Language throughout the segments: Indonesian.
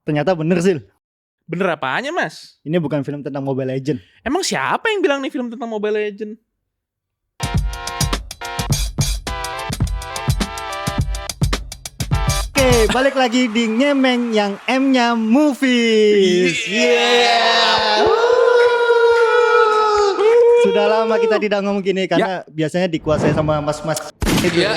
Ternyata bener sih. Bener apanya mas? Ini bukan film tentang Mobile Legend. Emang siapa yang bilang nih film tentang Mobile Legend? Oke, balik lagi di Ngemeng yang M-nya Movies. Yeah. Sudah lama kita tidak ngomong gini karena biasanya dikuasai sama mas-mas. Iya.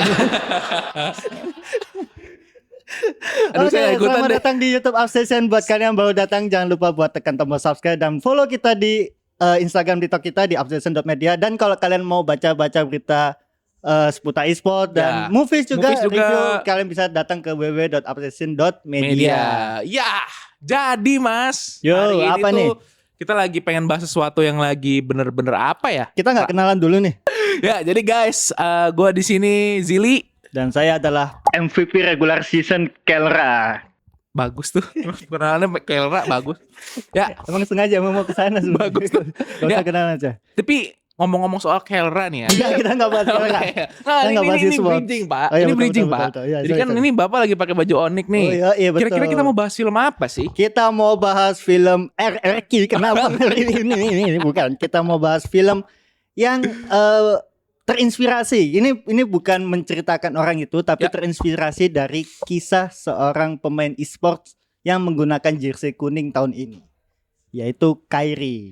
Oke, selamat datang di YouTube Obsession. Buat kalian yang baru datang, jangan lupa buat tekan tombol subscribe dan follow kita di Instagram, TikTok kita di obsession.media. Dan kalau kalian mau baca-baca berita seputar e-sport dan movies juga, review, kalian bisa datang ke www.obsession.media. Ya, jadi mas, Yo, hari ini apa tuh nih? kita lagi pengen bahas sesuatu yang lagi bener-bener apa ya? Kita nggak kenalan dulu nih. Ya, jadi guys, gue di sini Zili. Dan saya adalah MVP regular season Kelra. Bagus tuh, kenalannya Kelra bagus. Ya, Emang sengaja mau ke sana sebenarnya. Bagus tuh. Gak usah kenalan aja. Tapi ngomong-ngomong soal Kelra nih ya. Enggak, kita nggak bahas Kelra. Nah, bahas ini e-sport. bridging pak. Oh, iya, Ini betul, bridging betul, pak. betul. Ya, Jadi kan ini bapak lagi pakai baju Onyx nih. Oh iya, betul. Kira-kira kita mau bahas film apa sih? Kita mau bahas film RRQ. Kenapa ini bukan? Kita mau bahas film yang terinspirasi. Ini bukan menceritakan orang itu, tapi terinspirasi dari kisah seorang pemain e-sports yang menggunakan jersey kuning tahun ini, yaitu Kairi.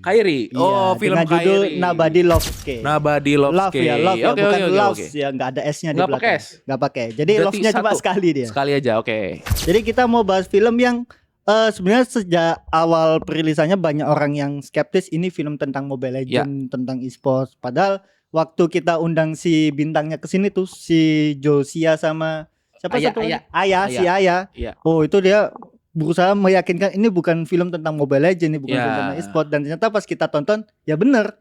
Oh, film dengan judul Kairi. Nobody Loves K. Nobody Loves Love K. ya, love ya, Oke, bukan oke, loves oke. ya, nggak ada S-nya di Nggak belakang. pakai S? Nggak pakai. Jadi Berarti love-nya cuma satu. sekali dia. Sekali aja, oke. Jadi kita mau bahas film yang sebenarnya sejak awal perilisannya banyak orang yang skeptis ini film tentang Mobile Legends, tentang e-sports. Padahal waktu kita undang si bintangnya ke sini tuh si Josia sama siapa Ayah, satu lagi? Ayah. Si Ayah. Iya. Oh, itu dia berusaha meyakinkan ini bukan film tentang Mobile Legends, ini bukan film tentang e-sport, dan ternyata pas kita tonton ya bener.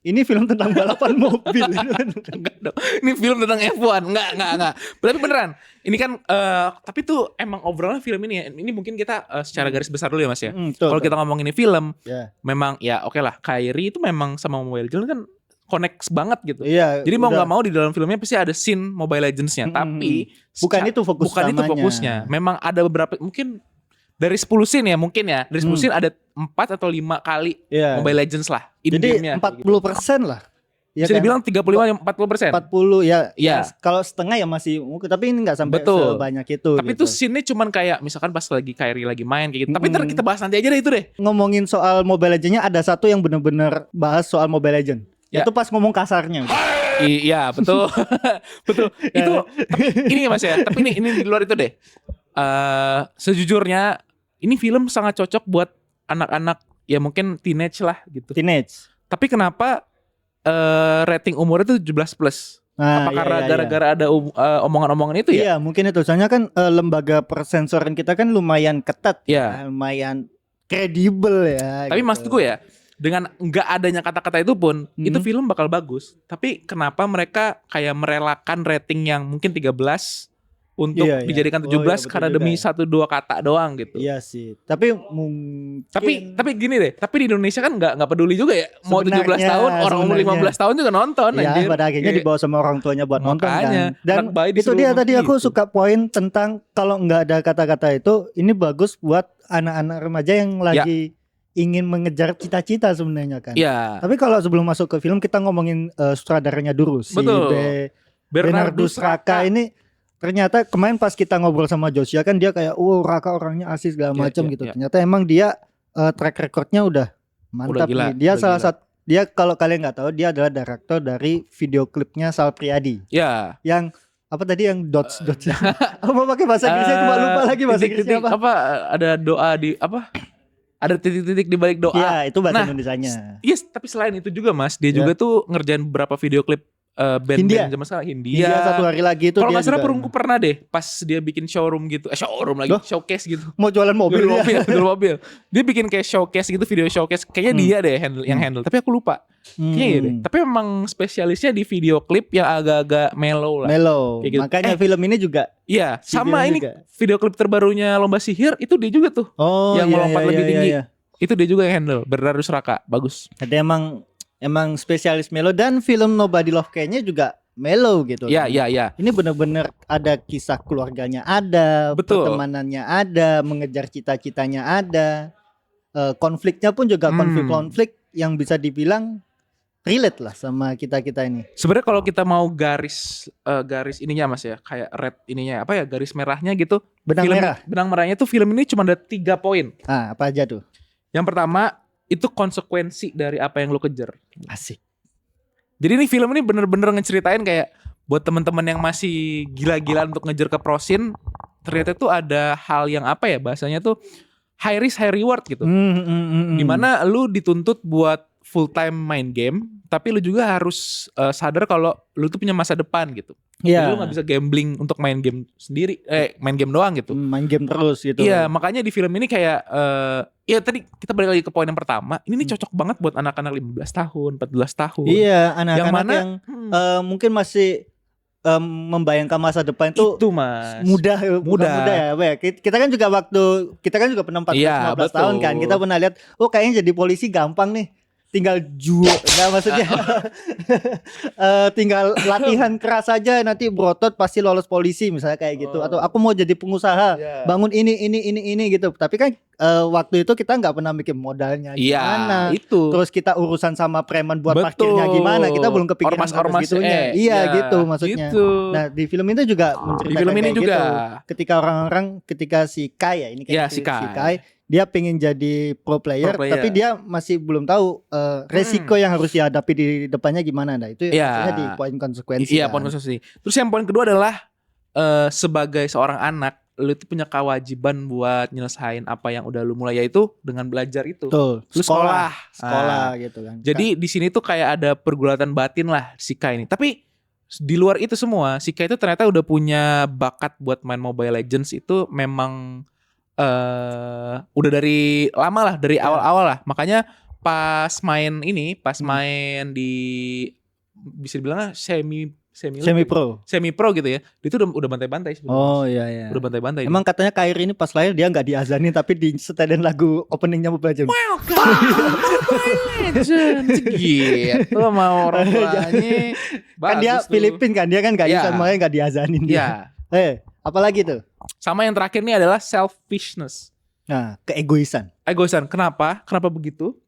Ini film tentang balapan mobil. Enggak dong. Ini film tentang F1. Enggak. Berarti beneran. Ini kan tapi tuh emang obrolan film ini ya. Ini mungkin kita secara garis besar dulu ya Mas ya. Kalau kita ngomong ini film, memang ya oke lah. Kairi itu memang sama Mobile Legends kan connect banget gitu. Iya, jadi mau nggak mau di dalam filmnya pasti ada scene Mobile Legends-nya, tapi bukan itu fokusnya. Memang ada beberapa, mungkin dari 10 scene ya mungkin ya. Dari 10 scene ada 4 atau 5 kali Mobile Legends lah. Jadi 40% lah. Ya bisa dibilang 35-40%. 40 ya. Kalau setengah ya masih, tapi ini nggak sampai sebanyak itu. Tapi tuh scene-nya cuman kayak misalkan pas lagi Kairi lagi main kayak gitu. Tapi ntar kita bahas nanti aja deh itu deh. Ngomongin soal Mobile Legends-nya ada satu yang bener-bener bahas soal Mobile Legends. Itu pas ngomong kasarnya. Iya betul. Betul. Itu ini Mas ya. Tapi ini di luar itu deh. Sejujurnya ini film sangat cocok buat anak-anak ya mungkin teenage lah gitu. Teenage. Tapi kenapa rating umurnya itu 17 plus? Apa karena gara-gara ada omongan-omongan itu ya? Iya mungkin itu. Soalnya kan lembaga persensoran kita kan lumayan ketat, lumayan kredibel ya. Tapi gitu. Maksud gue ya, dengan nggak adanya kata-kata itu pun, itu film bakal bagus. Tapi kenapa mereka kayak merelakan rating yang mungkin 13 untuk dijadikan 17 karena demi 1-2 kata doang gitu. Iya sih. Tapi mungkin tapi gini deh, tapi di Indonesia kan nggak peduli juga ya. Mau 17 tahun, orang umur 15 tahun juga nonton. Iya, pada akhirnya dibawa sama orang tuanya buat nonton kan. Dan itu dia tadi aku suka poin tentang kalau nggak ada kata-kata itu, ini bagus buat anak-anak remaja yang lagi ingin mengejar cita-cita sebenarnya kan. Iya. Tapi kalau sebelum masuk ke film kita ngomongin sutradaranya dulu si Bernardus Raka ini. Ternyata kemarin pas kita ngobrol sama Josia kan dia kayak Raka orangnya asik segala macam gitu. Ternyata emang dia track recordnya udah mantap gila, nih. Dia salah satu, dia kalau kalian nggak tahu dia adalah director dari video klipnya Sal Priadi. Iya. Yang apa tadi yang dots. Mau pakai bahasa Inggrisnya cuma lupa lagi bahasa Inggrisnya apa? Ada doa di apa? Ada titik-titik di balik doa. Iya, itu bahasa Indonesianya. Yes, tapi selain itu juga Mas, dia juga tuh ngerjain beberapa video klip band-band zaman sekarang. Hindia satu hari lagi itu. Kalau nggak salah perungku pernah deh pas dia bikin showroom gitu, showcase gitu. Mau jualan mobil, mobil. Dia bikin kayak showcase gitu, video showcase. Kayaknya dia deh yang handle. Tapi aku lupa. Kayaknya deh. Tapi memang spesialisnya di video klip yang agak-agak mellow lah. Gitu. Makanya film ini juga. Iya, sama ini juga. Video klip terbarunya Lomba Sihir itu dia juga tuh. Yang melompat lebih tinggi. Itu dia juga yang handle. Bernardus Raka, bagus. Jadi emang spesialis melo, dan film Nobody Love K-nya juga mellow gitu. Iya, iya, iya. Ini benar-benar ada kisah keluarganya ada, Betul. pertemanannya ada, mengejar cita-citanya ada. Konfliknya pun juga konflik-konflik yang bisa dibilang relate lah sama kita-kita ini. Sebenarnya kalau kita mau garis ininya Mas ya, kayak red ininya apa ya, garis merahnya gitu. Benang merahnya tuh film ini cuma ada 3 poin. Apa aja tuh? Yang pertama, itu konsekuensi dari apa yang lo kejar. Asik. Jadi ini film ini bener-bener ngeceritain kayak buat teman-teman yang masih gila-gilaan untuk ngejar ke prosin, ternyata tuh ada hal yang apa ya bahasanya tuh high risk high reward gitu. Dimana lu dituntut buat full time main game, tapi lu juga harus sadar kalau lu tuh punya masa depan gitu. Jadi lu gak bisa gambling untuk main game sendiri, main game doang gitu. Main game terus gitu. Iya, makanya di film ini kayak ya tadi kita balik lagi ke poin yang pertama. Ini cocok banget buat anak-anak 15 tahun, 14 tahun. Iya, anak-anak yang mungkin masih membayangkan masa depan itu Mas. mudah ya. Kita kan juga pernah 14-15 tahun kan. Kita pernah lihat, kayaknya jadi polisi gampang nih. Tinggal maksudnya tinggal latihan keras aja nanti berotot pasti lolos polisi misalnya kayak gitu. Atau aku mau jadi pengusaha, bangun ini gitu. Tapi kan waktu itu kita nggak pernah mikir modalnya gimana. Itu. Terus kita urusan sama preman buat parkirnya gimana, kita belum kepikiran ormas gitunya. Gitu maksudnya. Gitu. Nah di film itu juga menceritakan kayak gitu. Ketika orang-orang, ketika si Kai ya, ini kayak si Kai, dia pengen jadi pro player, tapi dia masih belum tahu resiko yang harus dihadapi di depannya gimana. Nah itu maksudnya di poin konsekuensi. Iya, poin konsekuensi. Terus yang poin kedua adalah sebagai seorang anak, lu itu punya kewajiban buat nyelesain apa yang udah lu mulai, yaitu dengan belajar itu. Tuh, lu sekolah gitu kan. Jadi di sini tuh kayak ada pergulatan batin lah si Kai ini. Tapi di luar itu semua, si Kai itu ternyata udah punya bakat buat main Mobile Legends. Itu memang udah dari lama lah, dari awal-awal lah. Makanya pas main di bisa dibilang semi pro gitu ya. Dia tuh udah bantai-bantai sebenarnya. Iya. Udah bantai-bantai. Emang katanya Kairi ini pas lahir dia nggak diazanin tapi di setelan lagu openingnya Mobile Legends. Gitu mau orang tuanya. Kan dia Filipin kan, dia kan nggak bisa, makanya nggak diazanin dia. Apalagi tuh? Sama yang terakhir nih adalah selfishness. Nah, keegoisan. Kenapa begitu?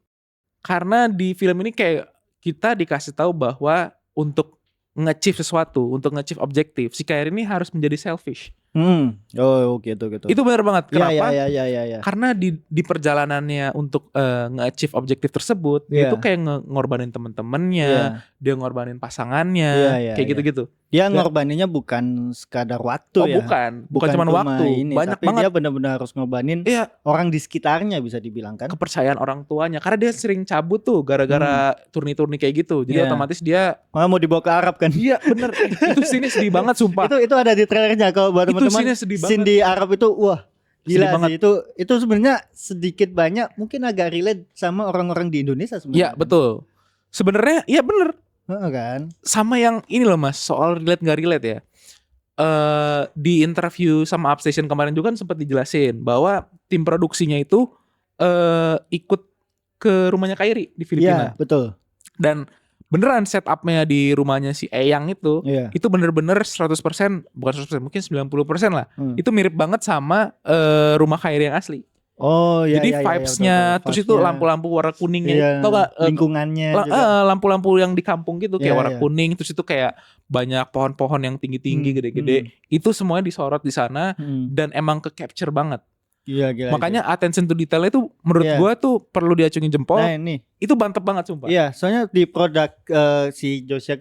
Karena di film ini kayak kita dikasih tahu bahwa untuk nge-achieve sesuatu, untuk nge-achieve objektif, si Kairi ini harus menjadi selfish. Gitu. Itu benar banget. Kenapa? Iya. Karena di perjalanannya untuk nge-achieve objektif tersebut, dia tuh kayak ngorbanin teman-temannya, dia ngorbanin pasangannya, kayak gitu-gitu. Dia ngorbaninnya bukan sekadar waktu ya. Bukan cuma waktu. Banyak tapi banget. Dia benar-benar harus ngorbanin orang di sekitarnya, bisa dibilang kan. Kepercayaan orang tuanya. Karena dia sering cabut tuh gara-gara turni-turni kayak gitu. Jadi otomatis dia mau dibawa ke Arab kan. Iya bener. Itu sini sedih banget sumpah. Itu ada di trailernya kalau buat teman-teman. Scene di Arab itu wah gila sih. Itu sebenarnya sedikit banyak mungkin agak relate sama orang-orang di Indonesia sebenarnya. Iya betul. Sebenarnya iya bener. Kan? Sama yang ini loh Mas, soal relate gak relate ya. Di interview sama Upstation kemarin juga kan sempat dijelasin bahwa tim produksinya itu ikut ke rumahnya Kairi di Filipina. Iya betul. Dan beneran setupnya di rumahnya si Eyang itu bener-bener 100%, bukan 100%, mungkin 90% lah. Itu mirip banget sama rumah Kairi yang asli. Jadi vibes-nya, terus itu lampu-lampu warna kuningnya, tau gak? Lingkungannya lampu-lampu yang di kampung gitu kayak warna kuning, terus itu kayak banyak pohon-pohon yang tinggi-tinggi, gede-gede. Itu semuanya disorot di sana dan emang ke-capture banget. Gila, makanya attention to detail itu menurut gua tuh perlu diacungin jempol. Nah ini itu mantep banget sumpah. Iya, soalnya di produk si Josia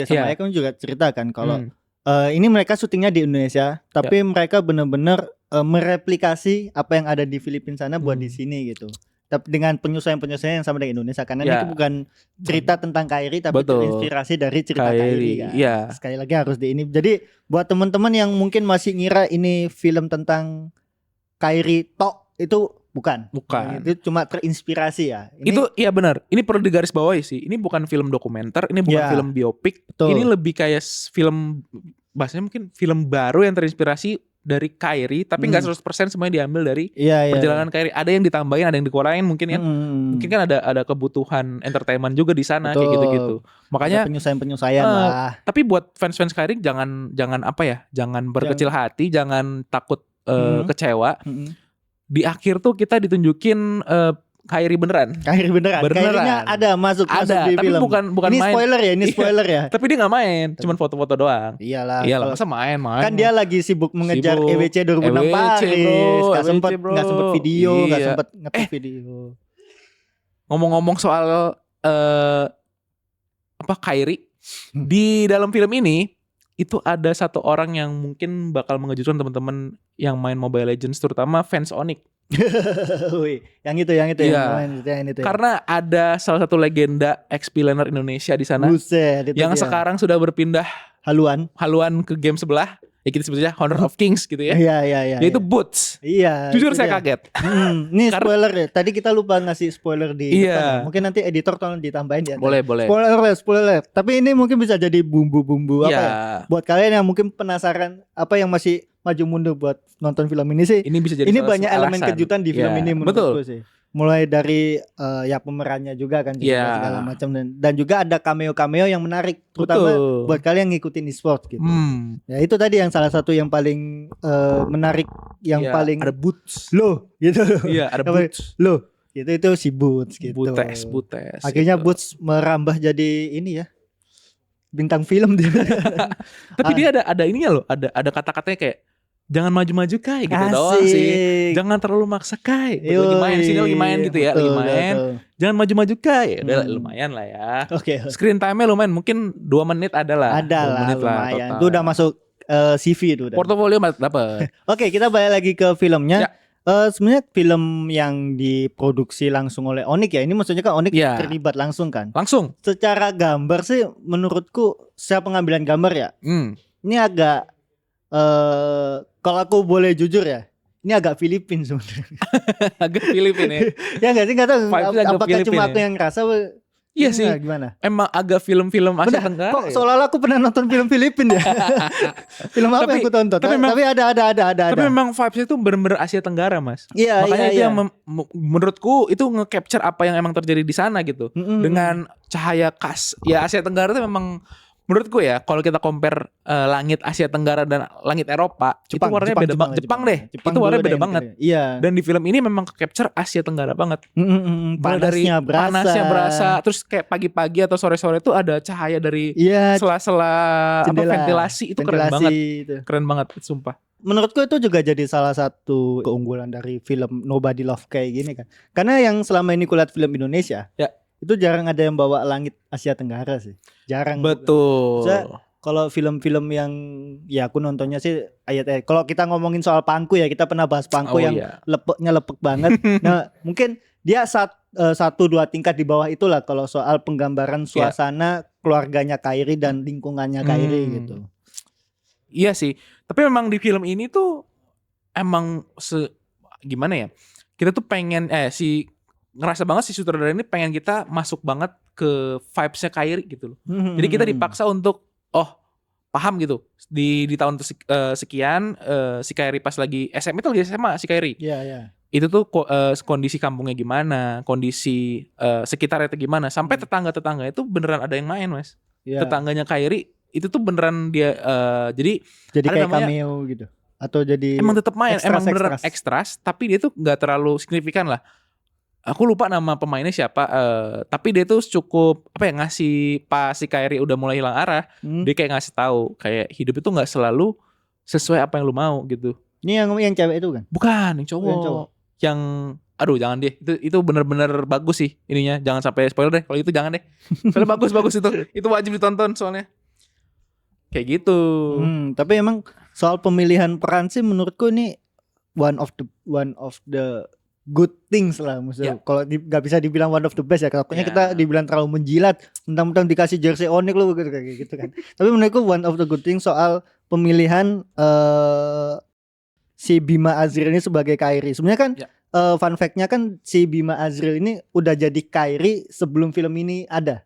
sama Eka juga cerita kan kalau ini mereka syutingnya di Indonesia, tapi mereka benar-benar mereplikasi apa yang ada di Filipina sana buat di sini gitu. Tapi dengan penyesuaian yang sama dengan Indonesia, karena ini bukan cerita tentang Kairi tapi terinspirasi dari cerita Kairi kan. Sekali lagi harus di ini. Jadi buat teman-teman yang mungkin masih ngira ini film tentang Kairi tok, itu bukan. Itu cuma terinspirasi ya. Itu iya benar. Ini perlu digarisbawahi sih. Ini bukan film dokumenter, ini bukan film biopik. Ini lebih kayak film, bahasanya mungkin film baru yang terinspirasi dari Kyrie, tapi nggak 100% semuanya diambil dari perjalanan Kyrie. Ada yang ditambahin, ada yang dikurangin mungkin ya. Mungkin kan ada kebutuhan entertainment juga di sana. Betul. Kayak gitu-gitu. Makanya penyusahan lah. Tapi buat fans-fans Kyrie jangan apa ya? Jangan berkecil hati, jangan takut kecewa. Di akhir tuh kita ditunjukin Kyrie beneran. Kyrie-nya ada masuk di tapi film. Bukan ini main. Spoiler ya. Tapi dia nggak main, cuman foto-foto doang. Iyalah, masa main. Kan dia lagi sibuk mengejar EWC 2006 Paris. Gak sempet video, gak sempet ngetik video. Ngomong-ngomong soal Kyrie di dalam film ini itu ada satu orang yang mungkin bakal mengejutkan teman-teman yang main Mobile Legends, terutama fans Onyx. yang itu yang itu. Karena ada salah satu legenda ex-Pillaner Indonesia di sana. Buset, yang sekarang sudah berpindah haluan ke game sebelah. Ya kita sebut saja Honor of Kings gitu ya. Iya. Yaitu Boots. Iya. Jujur saya kaget. Ini spoiler ya. Tadi kita lupa ngasih spoiler di depan. Mungkin nanti editor tolong ditambahin ya. Boleh. Spoiler. Tapi ini mungkin bisa jadi bumbu-bumbu apa ya? Buat kalian yang mungkin penasaran apa yang masih maju mundur buat nonton film ini sih. Ini bisa jadi banyak elemen kejutan di film ini menurutku sih. Mulai dari pemerannya juga kan segala macam dan juga ada cameo yang menarik terutama buat kalian yang ngikutin e-sport gitu. Ya itu tadi yang salah satu yang paling menarik yang paling ada Boots gitu. Iya, ada Boots. Itu si Boots gitu. Boots. Akhirnya gitu. Boots merambah jadi ini ya. Bintang film dia. Tapi dia ada ininya loh, ada kata-katanya kayak jangan maju-maju Kai gitu doang sih. Jangan terlalu maksa Kai. Lagi main gitu ya, lagi main. Jangan maju-maju Kai. Udah lumayan lah ya. Oke. Screen time-nya lumayan, mungkin 2 menit adalah. Lumayan. Itu udah masuk CV itu udah. Portofolio dapat. Oke, kita balik lagi ke filmnya. Sebenarnya film yang diproduksi langsung oleh Onyx ya. Ini maksudnya kan Onyx terlibat langsung kan? Langsung. Secara gambar sih menurutku secara pengambilan gambar ya. Ini agak kalau aku boleh jujur ya, ini agak Filipin sebenarnya. Agak Filipin ya. Ya nggak sih, nggak tahu apakah cuma aku yang ngerasa. Iya sih. Gimana? Emang agak film-film Asia Tenggara. Kok seolah-olah aku pernah nonton film Filipin ya? Film apa yang aku tonton? Tapi ada. Tapi memang vibes itu bener-bener Asia Tenggara, Mas. Iya. Makanya itu yang menurutku itu nge-capture apa yang emang terjadi di sana gitu. Dengan cahaya khas. Ya Asia Tenggara itu memang menurutku ya, kalau kita compare langit Asia Tenggara dan langit Eropa, itu warnanya beda banget. Jepang deh. Itu warnanya beda banget. Iya. Dan di film ini memang capture Asia Tenggara banget. Panasnya berasa. Terus kayak pagi-pagi atau sore-sore itu ada cahaya dari sela-sela ventilasi. Itu keren banget. Keren banget, sumpah. Menurutku itu juga jadi salah satu keunggulan dari film Nobody Love kayak gini kan. Karena yang selama ini kulihat film Indonesia, itu jarang ada yang bawa langit Asia Tenggara sih. Jarang. Betul. Kalau film-film yang ya aku nontonnya sih ayat-ayat. Kalau kita ngomongin soal Pangku ya, kita pernah bahas Pangku yang lepek banget. Nah, mungkin dia 1-2 tingkat di bawah itulah kalau soal penggambaran suasana keluarganya Kyrie dan lingkungannya Kyrie gitu. Iya sih. Tapi memang di film ini tuh emang gimana ya? Kita tuh pengen ngerasa banget si sutradara ini pengen kita masuk banget ke vibes-nya Kyrie gitu loh. Jadi kita dipaksa untuk paham gitu. Di tahun sekian si Kyrie pas lagi SMA itu lagi SMA si Kyrie. Iya. Itu tuh kondisi kampungnya gimana, kondisi sekitarnya itu gimana. Sampai tetangga-tetangga itu beneran ada yang main, Mas. Tetangganya Kyrie itu tuh beneran dia jadi kayak cameo gitu. Atau jadi emang tetap main, emang beneran ekstras, tapi dia tuh nggak terlalu signifikan lah. Aku lupa nama pemainnya siapa, tapi dia tuh cukup ngasih pas si Kyrie udah mulai hilang arah, dia kayak ngasih tahu kayak hidup itu nggak selalu sesuai apa yang lu mau gitu. Ini yang cewek itu kan? Bukan, yang cowok. Yang aduh jangan deh, itu bener-bener bagus sih ininya, jangan sampai spoiler deh. Kalau itu jangan deh. Soalnya bagus itu wajib ditonton soalnya. Kayak gitu. Tapi emang soal pemilihan peran sih menurutku ini one of the good things lah maksudnya. Kalau nggak bisa dibilang one of the best ya, takutnya kita dibilang terlalu menjilat, mentang-mentang dikasih jersey Onyx lu kayak gitu kan. Tapi menurutku one of the good things soal pemilihan si Bima Azril ini sebagai Kyrie. Sebenarnya kan fun fact-nya kan si Bima Azril ini udah jadi Kyrie sebelum film ini ada.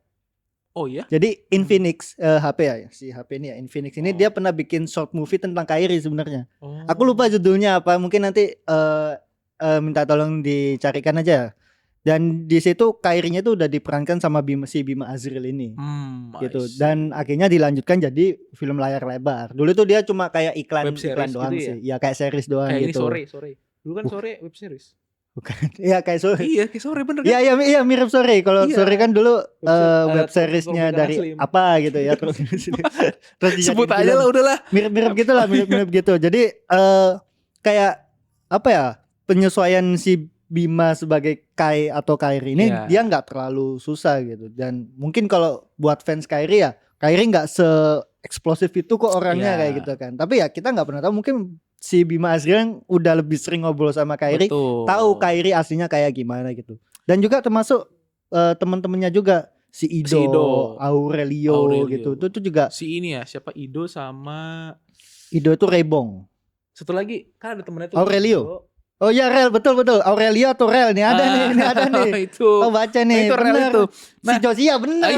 Oh iya. Jadi Infinix HP ya, si HP ini ya Infinix ini dia pernah bikin short movie tentang Kyrie sebenarnya. Aku lupa judulnya apa, mungkin nanti minta tolong dicarikan aja. Dan di situ Kyrie-nya tuh udah diperankan sama Bima Azril ini. Gitu. Dan akhirnya dilanjutkan jadi film layar lebar. Dulu tuh dia cuma kayak iklan doang gitu sih. Ya kayak series doang kayak gitu. Kayak ini sore. Dulu kan sore web series. Bukan. Iya kayak sore. Iya kayak sore bener kan? Iya mirip sore. Kalau sore kan dulu web seriesnya dari apa gitu ya. Terus sebut aja lah udahlah. Mirip-mirip gitu lah, mirip-mirip gitu. Jadi kayak apa ya, penyesuaian si Bima sebagai Kai atau Kyrie ini dia nggak terlalu susah gitu. Dan mungkin kalau buat fans Kyrie ya, Kyrie nggak se-eksplosif itu kok orangnya kayak gitu kan. Tapi ya kita nggak pernah tahu, mungkin si Bima Azril udah lebih sering ngobrol sama Kyrie, tahu Kyrie aslinya kayak gimana gitu. Dan juga termasuk teman-temannya juga si Ido. Aurelio gitu. Itu juga si ini ya, siapa Ido sama Ido itu Rebong. Satu lagi kan ada temennya tuh Aurelio. Ido. Oh ya Rel, betul Aurelio atau Rel nih ada nih. Itu. Oh baca nih. Itu Rel itu. Nah, si Josia bener.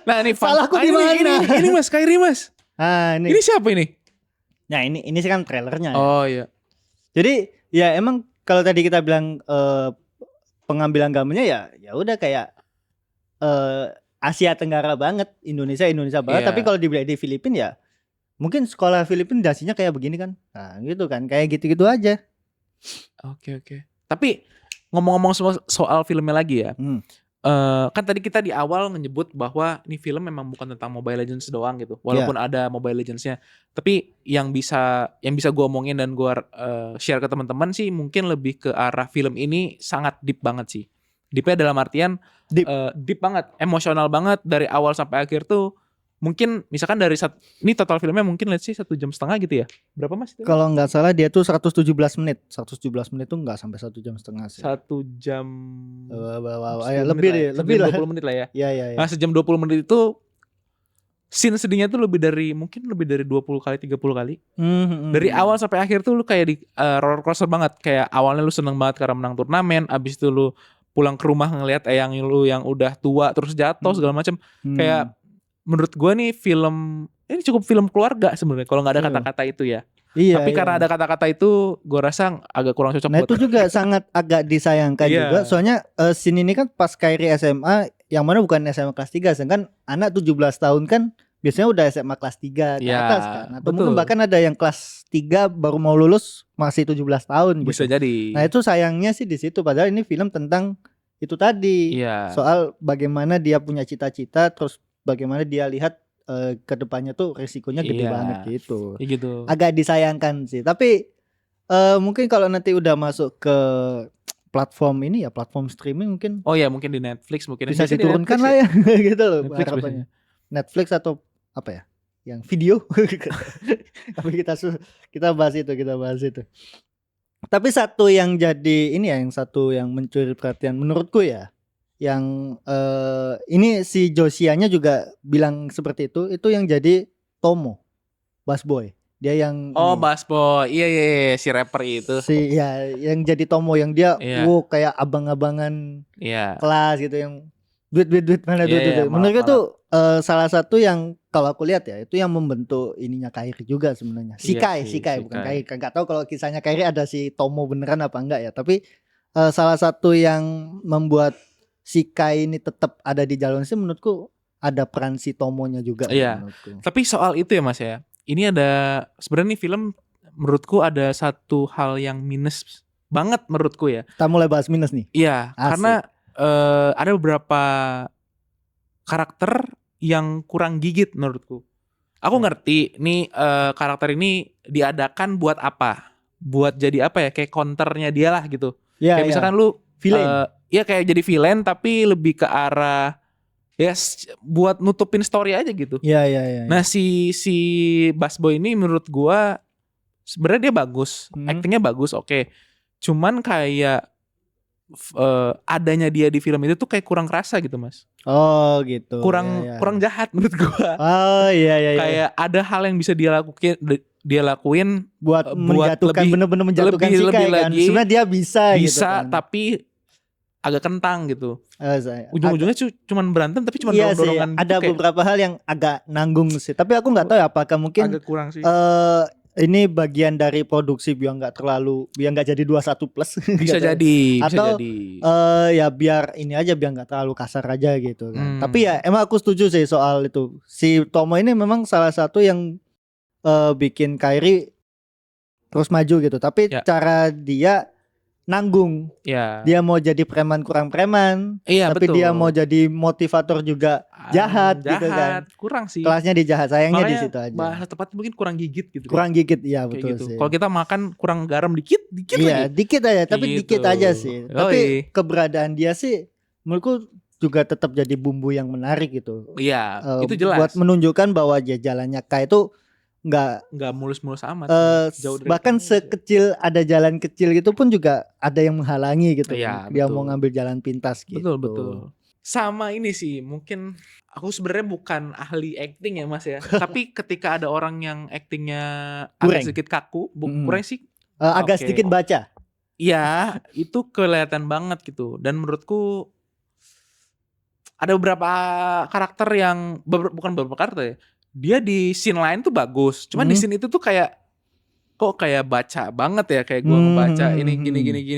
Nah ini salahku di mana? Ini Mas Kyrie Mas. Ini siapa ini? Nah ini sih kan trailernya. Oh iya. Jadi ya emang kalau tadi kita bilang pengambilan gambarnya ya udah kayak Asia Tenggara banget, Indonesia banget. Tapi kalau di Filipina ya mungkin sekolah Filipina dasinya kayak begini kan. Nah gitu kan, kayak gitu-gitu aja. Oke. Tapi ngomong-ngomong soal filmnya lagi ya. Kan tadi kita di awal menyebut bahwa ini film memang bukan tentang Mobile Legends doang gitu. Walaupun ada Mobile Legends-nya. Tapi yang bisa gue omongin dan gue share ke teman-teman sih mungkin lebih ke arah film ini sangat deep banget sih. Deep-nya dalam artian deep banget, emosional banget dari awal sampai akhir tuh. Mungkin misalkan dari ini total filmnya mungkin let's say 1,5 jam gitu ya. Berapa Mas? Kalau nggak salah dia tuh 117 menit. 117 menit tuh nggak sampai 1,5 jam sih. 1 jam lebih lah. 20 menit lah ya. Iya. Nah, sejam 20 menit itu scene sedihnya tuh lebih dari 20 kali 30 kali. Dari awal sampai akhir tuh lu kayak di roller coaster banget. Kayak awalnya lu seneng banget karena menang turnamen, abis itu lu pulang ke rumah ngelihat eyang lu yang udah tua terus jatuh segala macam. Kayak menurut gue nih ini cukup film keluarga sebenarnya kalau nggak ada kata-kata itu ya. Iya. Tapi karena ada kata-kata itu, gue rasa agak kurang cocok. Nah itu juga sangat agak disayangkan juga. Soalnya scene ini kan pas Kyrie SMA, yang mana bukan SMA kelas 3, sedangkan anak 17 tahun kan biasanya udah SMA kelas 3 ke atas kan. Atau mungkin bahkan ada yang kelas 3 baru mau lulus masih 17 tahun gitu. Bisa jadi. Nah itu sayangnya sih di situ. Padahal ini film tentang itu tadi. Soal bagaimana dia punya cita-cita, terus bagaimana dia lihat ke depannya tuh risikonya gede banget gitu. Agak disayangkan sih. Tapi mungkin kalau nanti udah masuk ke platform ini ya, platform streaming mungkin. Oh ya mungkin di Netflix mungkin bisa diturunkan lah ya gitu loh harapannya. Netflix atau apa ya? Yang video. Tapi kita bahas itu. Tapi satu yang jadi ini ya, satu yang mencuri perhatian menurutku ya. Yang ini si Josianya juga bilang seperti itu yang jadi Tomo, Bass Boy. Dia yang Bass Boy. Iya si rapper itu. Yang jadi Tomo, yang dia kayak abang-abangan kelas gitu, yang duit mana duit. Menurut itu salah satu yang kalau aku lihat ya, itu yang membentuk ininya Kyrie juga sebenarnya. Si Kai bukan Kyrie. Enggak tahu kalau kisahnya Kyrie ada si Tomo beneran apa enggak ya, tapi salah satu yang membuat si Kai ini tetap ada di jalur sih menurutku ada peran si Tomonya juga. Menurutku. Tapi soal itu ya Mas ya, ini ada sebenarnya nih film menurutku ada satu hal yang minus banget menurutku ya. Kita mulai bahas minus nih. Iya, karena ada beberapa karakter yang kurang gigit menurutku. Aku ngerti nih karakter ini diadakan buat apa? Buat jadi apa ya? Kayak counternya dia lah gitu. Kayak misalkan lu villain. Iya kayak jadi villain tapi lebih ke arah buat nutupin story aja gitu. Iya. Nah si Bass Boy ini menurut gua sebenarnya dia bagus, actingnya bagus, oke. Cuman kayak adanya dia di film itu tuh kayak kurang kerasa gitu Mas. Oh gitu. Kurang jahat menurut gua. Oh iya. Kayak ada hal yang bisa dia lakuin buat menjatuhkan, bener-bener menjatuhkan si Kai kan. Sebenarnya dia bisa gitu kan. Tapi agak kentang gitu. Ujung-ujungnya cuman berantem tapi cuman iya dorong-dorongan sih, ada gitu beberapa hal yang agak nanggung sih. Tapi aku nggak tahu ya apakah mungkin agak kurang sih. Ini bagian dari produksi biar nggak jadi 21 plus. Bisa gitu. jadi, Atau bisa jadi. Ya biar ini aja, biar nggak terlalu kasar aja gitu kan. Tapi ya emang aku setuju sih soal itu. Si Tomo ini memang salah satu yang bikin Kairi terus maju gitu. Tapi cara dia nanggung. Dia mau jadi preman kurang preman, tapi betul. dia mau jadi motivator juga jahat gitu kan. Kurang sih. Kelasnya di jahat, sayangnya di situ aja. Bahasa tepatnya mungkin kurang gigit gitu. Kurang gigit, iya betul gitu. sih. Kalau kita makan kurang garam dikit iya, lagi. Dikit aja, tapi gitu. dikit aja sih. Tapi keberadaan dia sih menurutku juga tetap jadi bumbu yang menarik gitu. Iya, itu jelas. Buat menunjukkan bahwa jalannya Kai itu nggak mulus-mulus amat. Bahkan sekecil ada jalan kecil gitu pun juga ada yang menghalangi gitu. Iya, dia mau ngambil jalan pintas gitu. Betul. Sama ini sih, mungkin aku sebenarnya bukan ahli acting ya Mas ya. Tapi ketika ada orang yang actingnya agak sedikit kaku, kurang sih. Agak sedikit baca. Iya, itu kelihatan banget gitu. Dan menurutku ada beberapa karakter yang bukan beberapa karakter ya. Dia di scene lain tuh bagus, cuman di scene itu tuh kayak baca banget ya, kayak gue ngebaca ini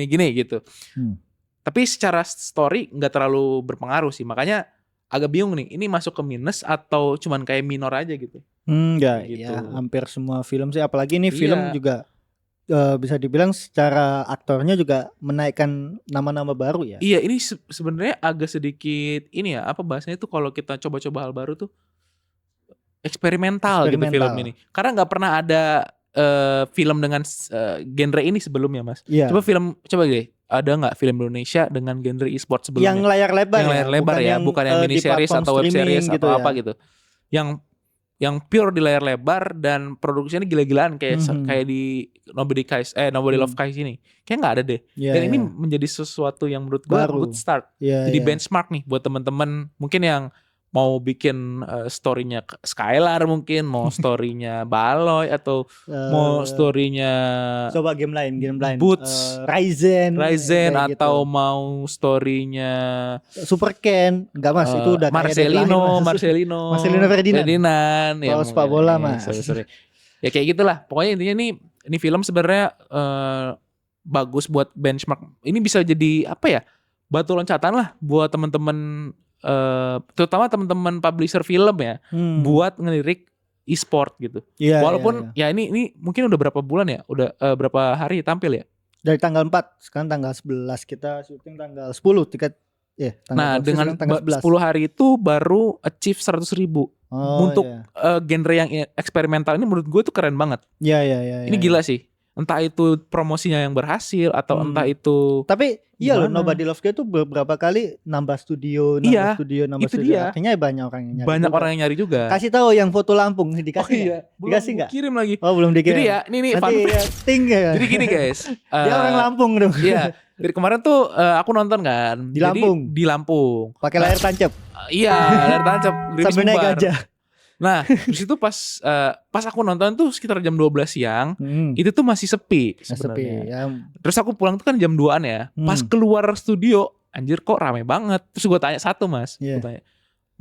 gini gitu. Tapi secara story nggak terlalu berpengaruh sih, makanya agak bingung nih, ini masuk ke minus atau cuman kayak minor aja gitu. Ya, gitu. Ya hampir semua film sih, apalagi ini film juga bisa dibilang secara aktornya juga menaikkan nama-nama baru ya. Iya, ini sebenarnya agak sedikit ini ya, apa bahasanya tuh kalau kita coba-coba hal baru tuh eksperimental gitu film ini. Karena nggak pernah ada film dengan genre ini sebelumnya Mas. Yeah. Coba deh, ada nggak film Indonesia dengan genre e-sport sebelumnya? Yang layar lebar, bukan yang mini series atau web series gitu atau apa gitu. Yang pure di layar lebar dan produksinya gila-gilaan kayak di Nobody Love Kai ini. Kayak nggak ada deh. Dan ini menjadi sesuatu yang menurut gue good start. Jadi benchmark nih buat teman-teman mungkin yang mau bikin story-nya Skylar mungkin, mau story-nya Baloy atau mau story-nya coba game lain Boots, Ryzen atau gitu. Mau story-nya Super Ken, enggak Mas, itu udah Marcelino Ferdinand ya, sepak bola Mas. Sorry. Ya kayak gitulah. Pokoknya intinya ini film sebenarnya bagus buat benchmark. Ini bisa jadi apa ya? Batu loncatan lah buat teman-teman terutama teman-teman publisher film ya, buat ngelirik e-sport gitu. Walaupun ya ini mungkin udah berapa bulan ya? Udah berapa hari tampil ya? Dari tanggal 4, sekarang tanggal 11, kita syuting tanggal 10 tiket. Nah, dengan 10 hari itu baru achieve 100.000. Untuk genre yang eksperimental ini menurut gue tuh keren banget. Ini gila sih. Entah itu promosinya yang berhasil atau entah itu. Tapi iya loh, Nobody Loves Kai itu beberapa kali nambah studio. Artinya banyak orang yang nyari juga. Kasih tahu yang foto Lampung dikasih. Dikasih nggak? Kirim lagi. Oh belum dikirim. Jadi ya, ini fun fact. Jadi gini guys. Dia orang Lampung dong. Iya. Dari kemarin tuh aku nonton kan. Di Lampung. Pakai layar tancap. Iya, layar tancap. Sambil naik gajah. Nah, di situ pas aku nonton tuh sekitar jam 12 siang, itu tuh masih sepi sebenarnya. Terus aku pulang tuh kan jam 2-an ya. Pas keluar studio, anjir kok rame banget. Terus gue tanya satu Mas, gue tanya,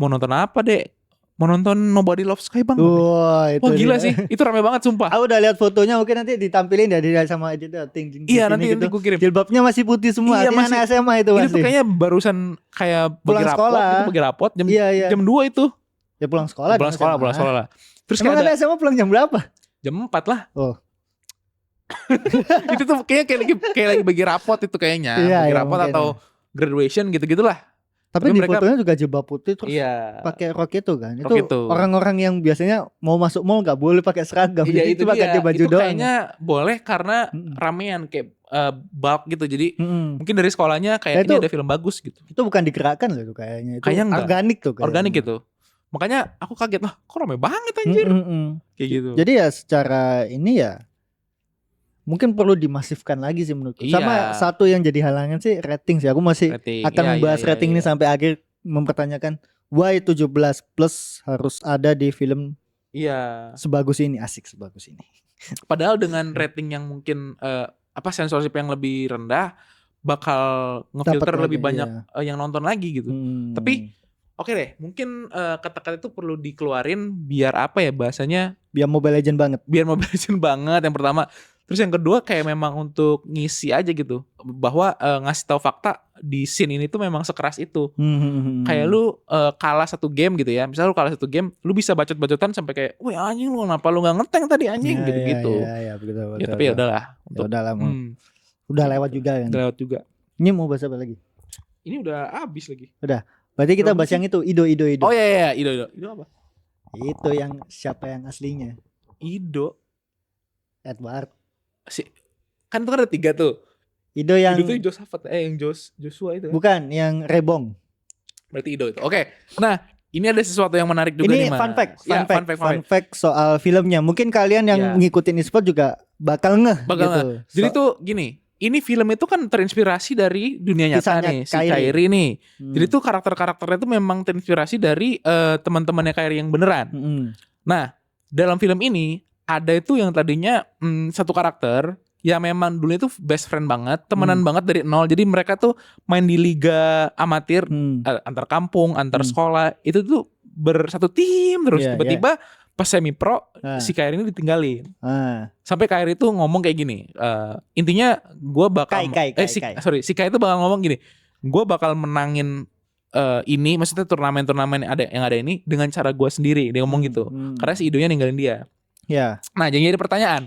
mau nonton apa Dek? Mau nonton Nobody Loves Kai Bang? Wah gila sih, itu rame banget sumpah. Aku udah lihat fotonya, mungkin nanti ditampilin ya sama editor. Iya nanti gue kirim. Jilbabnya masih putih semua. Iya masih SMA itu masih. Itu tuh kayaknya barusan kayak bagi rapot jam 2 itu. Ya pulang sekolah lah. Terus emang ada SMA pulang jam berapa? Jam 4 lah. Oh. Itu tuh kayak lagi bagi rapot itu kayaknya. Bagi rapot atau graduation gitu-gitulah. Tapi di fotonya juga jilbab putih terus pakai rok itu kan. Itu orang-orang yang biasanya mau masuk mall gak boleh pakai seragam. Iya, itu pakai baju doang. Kayaknya boleh karena ramean kayak bulk gitu. Jadi mungkin dari sekolahnya kayak ini ada film bagus gitu. Itu bukan digerakkan loh itu kayaknya. Itu organik tuh kayaknya. Organik gitu. Makanya aku kaget lah, kok rame banget anjir. Kayak gitu. Jadi ya secara ini ya mungkin perlu dimasifkan lagi sih menurutku. Sama satu yang jadi halangan sih rating sih. Aku masih akan membahas rating ini sampai akhir, mempertanyakan why 17 plus harus ada di film sebagus ini, sebagus ini. Padahal dengan rating yang mungkin censorship yang lebih rendah, bakal ngefilter Dapet lebih lagi, banyak yang nonton lagi gitu. Tapi oke deh, mungkin kata-kata itu perlu dikeluarin biar apa ya bahasanya? Biar Mobile Legend banget. Biar Mobile Legend banget yang pertama. Terus yang kedua kayak memang untuk ngisi aja gitu, bahwa ngasih tahu fakta di scene ini tuh memang sekeras itu. Kayak lu kalah satu game gitu ya. Misalnya lu kalah satu game, lu bisa bacot-bacotan sampai kayak, "Wih anjing lu kenapa lu gak ngeteng tadi anjing?" gitu-gitu. Ya, betul. Ya tapi ya udahlah. Ya udahlah, udah lewat juga kan. Udah lewat juga. Ini mau bahas apa lagi? Ini udah habis lagi. Udah. Berarti kita bahas yang itu, Ido. Oh iya, Ido. Ido apa? Itu yang siapa yang aslinya? Ido. Edward. Kan itu kan ada 3 tuh. Ido yang Ido tuh Josafat, yang Joshua itu kan? Bukan, yang Rebong. Berarti Ido itu. Oke. Nah, ini ada sesuatu yang menarik juga nih, Mas. Ini fun fact soal filmnya. Mungkin kalian yang ngikutin e-sport juga bakal ngeh gitu. Jadi tuh gini, ini film itu kan terinspirasi dari dunia nyata nih, si Kairi nih. Jadi tuh karakter-karakternya tuh memang terinspirasi dari teman-temannya Kairi yang beneran. Nah, dalam film ini ada itu yang tadinya satu karakter ya memang dulu itu best friend banget, temenan banget dari nol. Jadi mereka tuh main di liga amatir antar kampung, antar sekolah. Itu tuh bersatu tim terus. Tiba-tiba pas semi pro si Kairi ini ditinggalin. Sampai Kairi tuh ngomong kayak gini. Intinya gue bakal si Kairi tuh bakal ngomong gini. Gue bakal menangin ini, maksudnya turnamen-turnamen yang ada ini dengan cara gue sendiri. Dia ngomong gitu. Karena si Idonya ninggalin dia. Nah, jadi ada pertanyaan.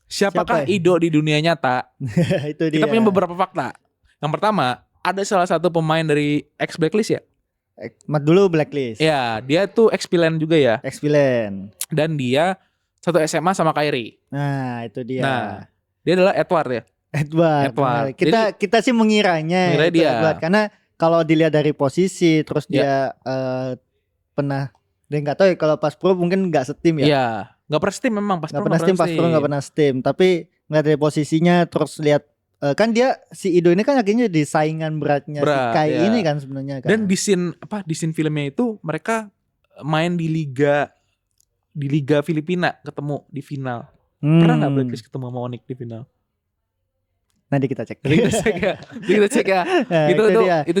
Siapakah Ido di dunia nyata? Itu dia. Kita punya beberapa fakta. Yang pertama, ada salah satu pemain dari ex Blacklist ya? Dulu Blacklist. Ya, dia tuh ex-Pilen juga ya. Ex-Pilen. Dan dia satu SMA sama Kairi. Nah, itu dia. Nah, dia adalah Edward ya. Edward. Nah, kita sih mengiranya itu dia. Edward, karena kalau dilihat dari posisi, terus dia pernah, dia nggak tahu ya kalau pas pro mungkin nggak setim ya. Iya. Gak pernah steam memang pas pernah steam, pas pro gak pernah steam. Tapi ngeliat dari posisinya, terus lihat kan dia si Ido ini kan akhirnya di saingan beratnya si Kai ini kan sebenarnya kan. Dan di scene filmnya itu mereka main di liga Filipina, ketemu di final. Pernah nggak Blacklist ketemu sama Onyx di final? Nanti kita cek. Kita cek ya. Nah, itu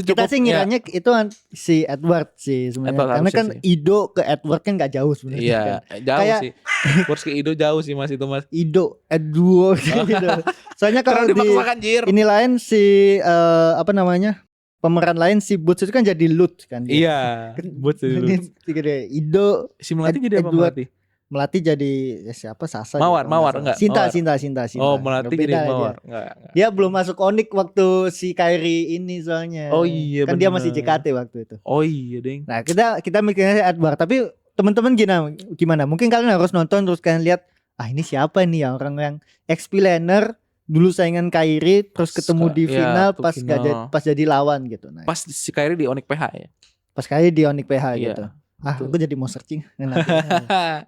cukup. Kita sih ngiranya itu si Edward sih sebenarnya. Karena kan Ido ke Edward kan nggak jauh sebenarnya. Iya, kan. Jauh sih. Kurs ke Ido jauh sih Mas itu Mas. Ido Edward gitu. Soalnya kalau di ini lain si pemeran lain si Boots itu kan jadi Lut kan. Iya. Boots itu. Ido si Melati jadi apa Melati jadi siapa? Sasa. Mawar enggak? Sinta. Oh, Melati jadi Mawar. Enggak. Dia belum masuk Onyx waktu si Kairi ini soalnya. Oh iya. Kan bener. Dia masih JKT waktu itu. Oh iya, deng. Nah, kita mikirnya Edward, tapi teman-teman gimana? Mungkin kalian harus nonton terus kalian lihat, ini siapa nih ya orang yang ex-Pilener dulu saingan Kairi terus ketemu di final pas jadi lawan gitu. Nah, pas si Kairi di Onyx PH ya. Pas Kairi di Onyx PH gitu. Aku jadi mau searching.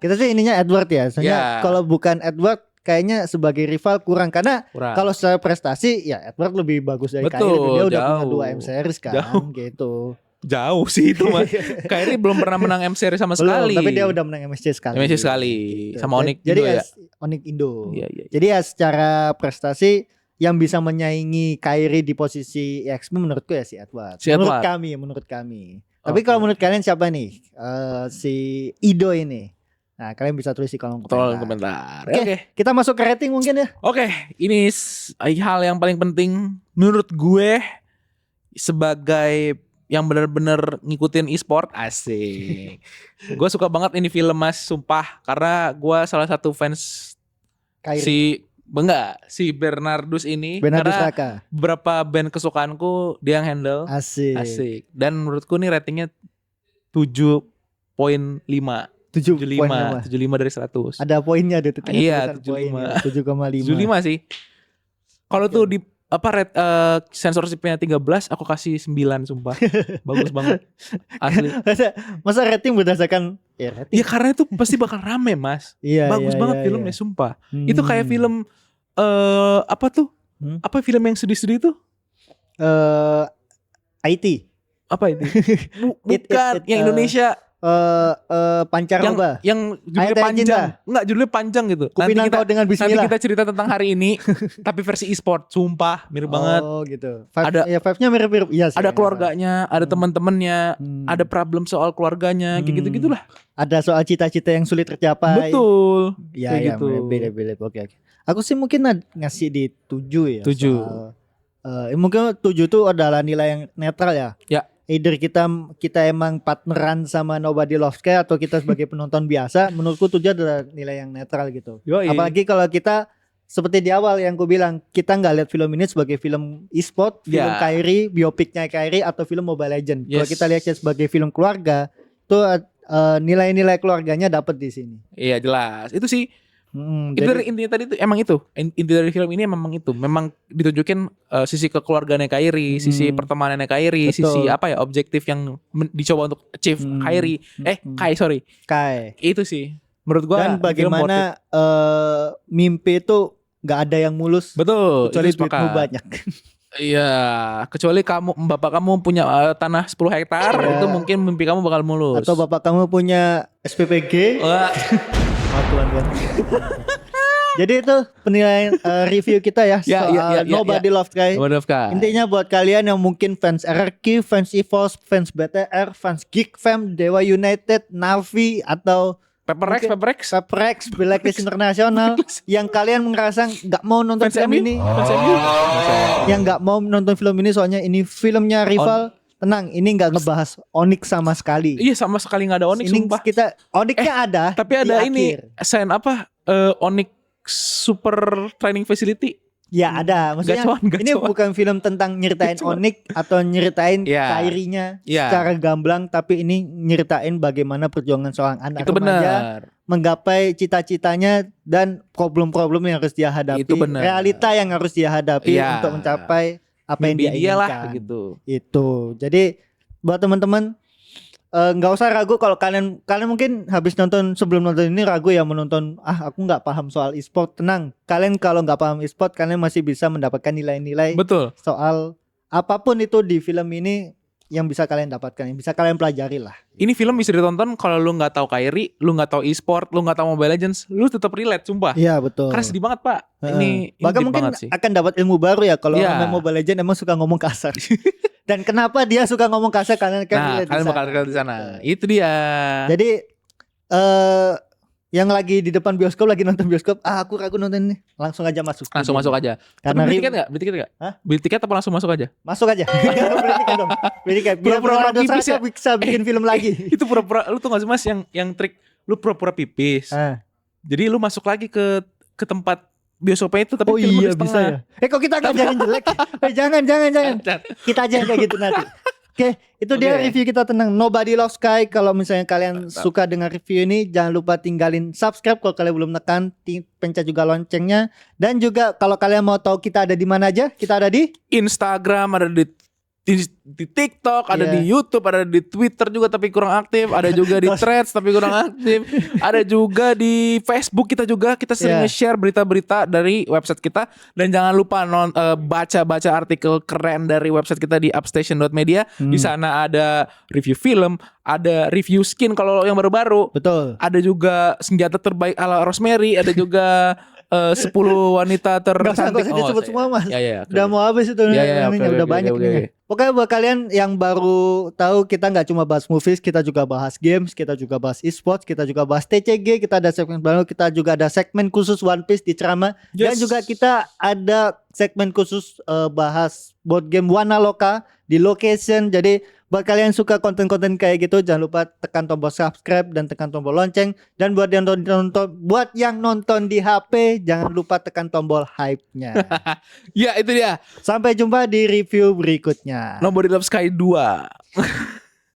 Kita sih ininya Edward ya. Soalnya kalau bukan Edward kayaknya sebagai rival kurang. Karena kalau secara prestasi ya Edward lebih bagus dari Kairi. Dia udah punya 2 M series kan gitu. Jauh sih itu Mas. Kairi belum pernah menang M series sama sekali. Tapi dia udah menang MSC sekali. Gitu. Sama Onyx Indo ya. Onyx Indo. Iya. Jadi ya secara prestasi yang bisa menyaingi Kairi di posisi EXP menurutku ya si Edward. Menurut kami. Tapi kalau menurut kalian siapa nih si Ido ini? Nah, kalian bisa tulis di kolom komentar. Oke, kita masuk ke rating mungkin ya. Oke, ini hal yang paling penting menurut gue sebagai yang benar-benar ngikutin e-sport, asik. Gue suka banget ini film Mas, sumpah, karena gue salah satu fans Kairi. Si Bernardus ini. Bernardus karena Raka. Beberapa band kesukaanku dia yang handle. Asik. Dan menurutku nih ratingnya 7.5. 75 dari 100. Ada poinnya deh. Iya 75. 7,5 sih. Kalau tuh di sensorshipnya 13, aku kasih 9 sumpah. Bagus banget. Asli. Masa rating berdasarkan rating? Ya karena itu pasti bakal rame Mas. Bagus banget filmnya sumpah. Itu kayak film apa tuh? Apa film yang sedih-sedih tuh? IT. Apa itu? Bukan yang Indonesia Pancaroba. Yang judulnya Ayat panjang. Legenda. Enggak, judulnya panjang gitu. Kupinang kau dengan Nanti bismillah. kita cerita tentang hari ini tapi versi e-sport, sumpah mirip banget. Oh gitu. Ada- Vibes-nya mirip-mirip. Iya sih. Ada keluarganya, ada teman-temannya, Hmm. ada problem soal keluarganya, kayak gitu-gitulah. Ada soal cita-cita yang sulit tercapai. Betul. Iya, Kayak iya, gitu. beda-beda. Oke. Aku sih mungkin ngasih di 7 ya. 7. Mungkin 7 tuh adalah nilai yang netral ya. Ya. Either kita emang partneran sama Nobody Loves Sky atau kita sebagai penonton biasa, menurutku 7 adalah nilai yang netral gitu. Yoi. Apalagi kalau kita seperti di awal yang ku bilang, kita nggak lihat film ini sebagai film e-sport, film Ya. Kyrie, biopiknya Kyrie atau film Mobile Legend. Kalau Yes. kita lihatnya sebagai film keluarga, tuh nilai-nilai keluarganya dapat di sini. Iya jelas. Itu sih itu Jadi, dari intinya tadi tuh emang itu. Inti dari film ini memang itu. Memang ditunjukin sisi kekeluargaannya Kyrie, sisi pertemanannya Kyrie, Betul. sisi apa ya objektif yang dicoba untuk achieve Kyrie. Sorry. Kai. Itu sih menurut gua Dan film worth it. bagaimana mimpi itu nggak ada yang mulus, Betul, kecuali itu duitmu sepakat. banyak. Iya, kecuali bapak kamu punya tanah 10 hektar, Iya. itu mungkin mimpi kamu bakal mulus. Atau bapak kamu punya SPPG. Wah, Tuhan. Jadi itu penilaian review kita ya Ya, soal ya, Nobody Loves Sky. Waduh, Kak. Intinya buat kalian yang mungkin fans RRQ, fans EVOS, fans BTR, fans Geek Fam, Dewa United, Navi atau Pepper Rex. Rex, Blacklist Internasional yang kalian merasa nggak mau nonton Fans film MU? ini, Fans MU? yang nggak mau nonton film ini soalnya ini filmnya rival. Tenang, ini nggak ngebahas Onyx sama sekali. Iya, sama sekali nggak ada Onyx, Ini sumpah. kita Onyxnya ada, Tapi ada di ini akhir. sign apa? Onyx Super Training Facility. Ya ada, maksudnya Gacuan. ini bukan film tentang nyeritain Gacuan. Onyx atau nyeritain Iya. Kyrie-nya Iya. secara gamblang, tapi ini nyeritain bagaimana perjuangan seorang anak Itu remaja benar. menggapai cita-citanya dan problem-problem yang harus dia hadapi, Itu benar. realita yang harus dia hadapi Iya. untuk mencapai apa yang Mimpi dia dia lah inginkan. gitu. Itu. Jadi buat teman-teman nggak usah ragu kalau kalian mungkin habis nonton, sebelum nonton ini ragu ya menonton, aku nggak paham soal e-sport. Tenang, kalian kalau nggak paham e-sport kalian masih bisa mendapatkan nilai-nilai Betul. soal apapun itu di film ini yang bisa kalian dapatkan, yang bisa kalian pelajari lah. Ini film bisa ditonton kalau lu nggak tahu Kyrie, lu nggak tahu e-sport, lu nggak tahu Mobile Legends, lu tetap relate, sumpah. Iya betul. Karena sedih banget, Pak. Ini Bahkan deep mungkin banget sih. akan dapat ilmu baru ya kalau Iya. orang main Mobile Legends emang suka ngomong kasar. Dan kenapa dia suka ngomong kasar, kalian kan Nah, lihat di kalian bakal sana. lihat di sana. Itu dia. Jadi yang lagi di depan bioskop lagi nonton bioskop, aku ragu nonton ini, langsung aja masuk. Langsung masuk aja. Karena Tapi beli review- tiket nggak? Beli tiket nggak? Hah? Beli tiket apa langsung masuk aja? Masuk aja. Beli tiket dong. Beli tiket. Biar Pura-pura Ronaldo pipis Saka ya? bisa bikin film lagi. Itu pura-pura, lu tuh nggak sih Mas yang trik lu pura-pura pipis. Ah. Jadi lu masuk lagi ke tempat bioskopnya itu tapi Oh filmnya iya di bisa setengah. ya. Kok kita ngajarin jelek? Jangan. Kita aja yang kayak gitu nanti. Oke, itu dia Oke. review kita tentang Nobody Loves Sky. Kalau misalnya kalian suka dengan review ini, jangan lupa tinggalin subscribe kalau kalian belum tekan, pencet juga loncengnya. Dan juga kalau kalian mau tahu kita ada di mana aja, kita ada di Instagram, ada di TikTok, ada Iya. di YouTube, ada di Twitter juga tapi kurang aktif, ada juga di Threads tapi kurang aktif, ada juga di Facebook kita sering Iya. nge-share berita-berita dari website kita dan jangan lupa baca-baca artikel keren dari website kita di upstation.media. Di sana ada review film, ada review skin kalau yang baru-baru. betul. Ada juga senjata terbaik ala Rosemary, ada juga 10 wanita Gak usah tercantik. disebut semua mas. Ya, Udah mau habis itu Ya, ininya, oke, udah oke, banyak oke, ininya. Pokoknya buat kalian yang baru tahu, kita nggak cuma bahas movies, kita juga bahas games, kita juga bahas e-sports, kita juga bahas TCG, kita ada segmen baru, kita juga ada segmen khusus One Piece di Cerama, dan Yes. juga kita ada segmen khusus bahas board game Wana Loka di Location. Jadi buat kalian yang suka konten-konten kayak gitu, jangan lupa tekan tombol subscribe dan tekan tombol lonceng. Dan buat yang nonton di HP, jangan lupa tekan tombol hype-nya. Ya itu dia. Sampai jumpa di review berikutnya. Nobody Loves Sky 2.